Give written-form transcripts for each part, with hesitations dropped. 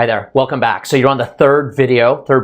Hi there, welcome back. So you're on the third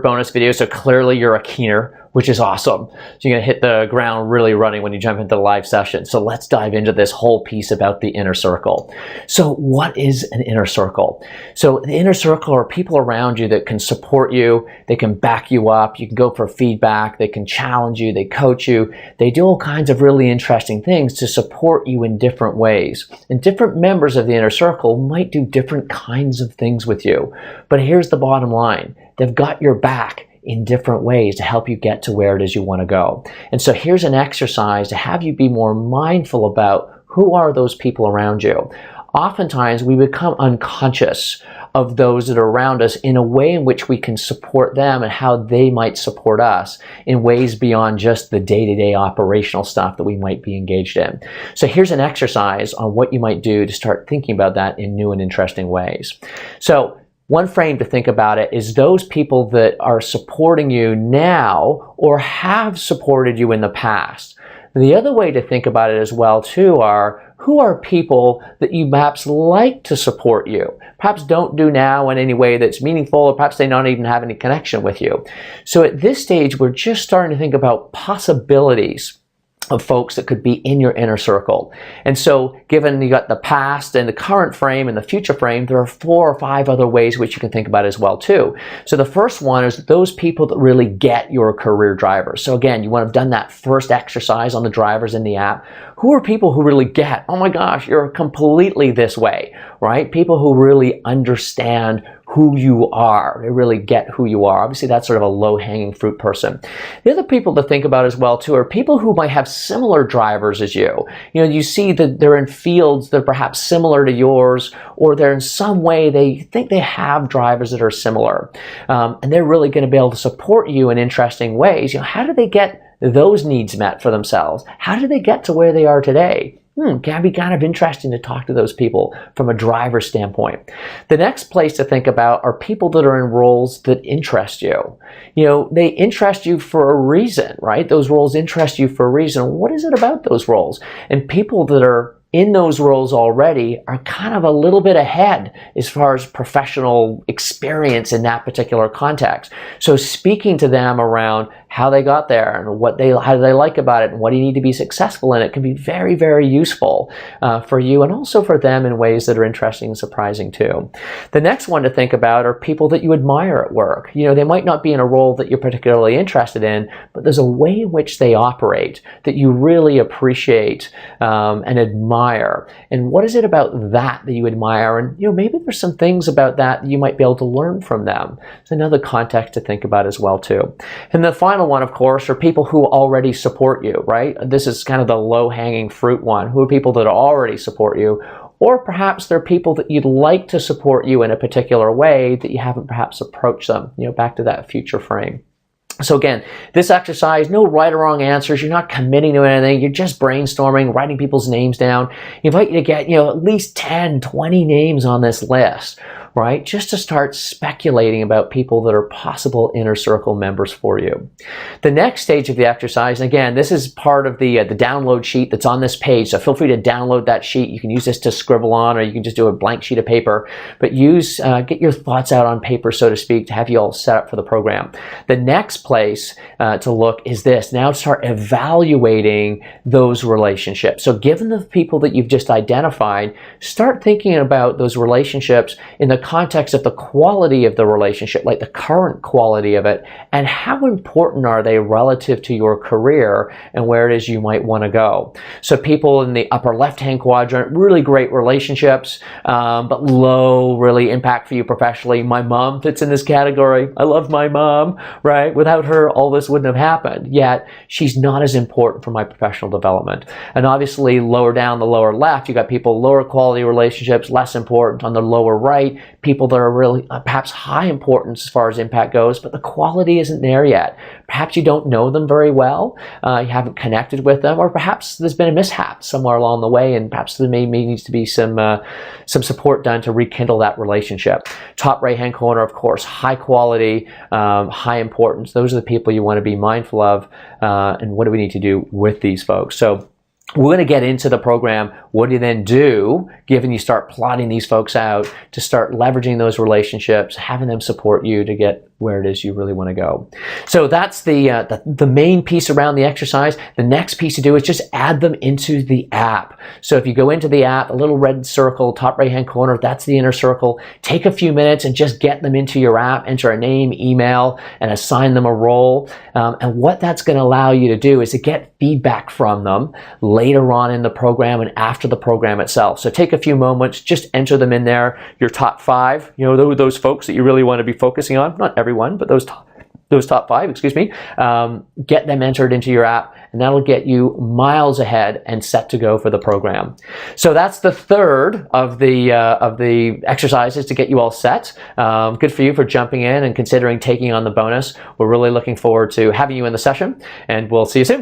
bonus video, so clearly you're a keener, which is awesome. So you're gonna hit the ground really running when you jump into the live session. So let's dive into this whole piece about the inner circle. So what is an inner circle? So the inner circle are people around you that can support you, they can back you up, you can go for feedback, they can challenge you, they coach you, they do all kinds of really interesting things to support you in different ways. And different members of the inner circle might do different kinds of things with you. But here's the bottom line. They've got your back in different ways to help you get to where it is you want to go. And so here's an exercise to have you be more mindful about who are those people around you. Oftentimes we become unconscious of those that are around us in a way in which we can support them and how they might support us in ways beyond just the day-to-day operational stuff that we might be engaged in. So here's an exercise on what you might do to start thinking about that in new and interesting ways. So one frame to think about it is those people that are supporting you now or have supported you in the past. The other way to think about it as well too are who are people that you perhaps like to support you, perhaps don't do now in any way that's meaningful, or perhaps they don't even have any connection with you. So at this stage, we're just starting to think about possibilities of folks that could be in your inner circle. And so given you got the past and the current frame and the future frame, there are 4 or 5 other ways which you can think about as well too. So the first one is those people that really get your career drivers. So again, you want to have done that first exercise on the drivers in the app. Who are people who really get, oh my gosh, you're completely this way, right? People who really understand who you are. They really get who you are. Obviously, that's sort of a low-hanging fruit person. The other people to think about as well, too, are people who might have similar drivers as you. You know, you see that they're in fields that are perhaps similar to yours, or they're in some way, they think they have drivers that are similar. And they're really going to be able to support you in interesting ways. You know, how do they get those needs met for themselves? How do they get to where they are today? Can be kind of interesting to talk to those people from a driver standpoint. The next place to think about are people that are in roles that interest you. You know, they interest you for a reason, right? Those roles interest you for a reason. What is it about those roles? And people that are in those roles already are kind of a little bit ahead as far as professional experience in that particular context. So speaking to them around how they got there and how they like about it and what do you need to be successful in it can be very, very useful for you and also for them in ways that are interesting and surprising too. The next one to think about are people that you admire at work. You know, they might not be in a role that you're particularly interested in, but there's a way in which they operate that you really appreciate and admire. And what is it about that you admire? And you know, maybe there's some things about that you might be able to learn from them. It's another context to think about as well too. And the final one, of course, are people who already support you, right? This is kind of the low-hanging fruit one. Who are people that already support you? Or perhaps they're people that you'd like to support you in a particular way that you haven't perhaps approached them, you know, back to that future frame. So again, this exercise, no right or wrong answers. You're not committing to anything. You're just brainstorming, writing people's names down. I invite you to get, you know, at least 10, 20 names on this list, right? Just to start speculating about people that are possible inner circle members for you. The next stage of the exercise, and again, this is part of the download sheet that's on this page, so feel free to download that sheet. You can use this to scribble on, or you can just do a blank sheet of paper, but get your thoughts out on paper, so to speak, to have you all set up for the program. The next place to look is this. Now start evaluating those relationships. So given the people that you've just identified, start thinking about those relationships in the context of the quality of the relationship, like the current quality of it, and how important are they relative to your career and where it is you might want to go. So people in the upper left-hand quadrant, really great relationships, but low really impact for you professionally. My mom fits in this category. I love my mom, right? Without her, all this wouldn't have happened. Yet she's not as important for my professional development. And obviously lower down the lower left, you got people lower quality relationships, less important. On the lower right, people that are really perhaps high importance as far as impact goes, but the quality isn't there yet. Perhaps you don't know them very well, you haven't connected with them, or perhaps there's been a mishap somewhere along the way, and perhaps there may needs to be some support done to rekindle that relationship. Top right-hand corner, of course, high quality, high importance. Those are the people you want to be mindful of, and what do we need to do with these folks? So We're going to get into the program. What do you then do, given you start plotting these folks out, to start leveraging those relationships, having them support you to get where it is you really want to go. So that's the main piece around the exercise. The next piece to do is just add them into the app. So if you go into the app, a little red circle, top right-hand corner, that's the inner circle. Take a few minutes and just get them into your app, enter a name, email, and assign them a role. And what that's going to allow you to do is to get feedback from them later on in the program and after the program itself. So take a few moments, just enter them in there, your top 5, those folks that you really want to be focusing on, not everyone, but those top 5, excuse me, get them entered into your app, and that'll get you miles ahead and set to go for the program. So that's the third of the exercises to get you all set. Good for you for jumping in and considering taking on the bonus. We're really looking forward to having you in the session, and we'll see you soon.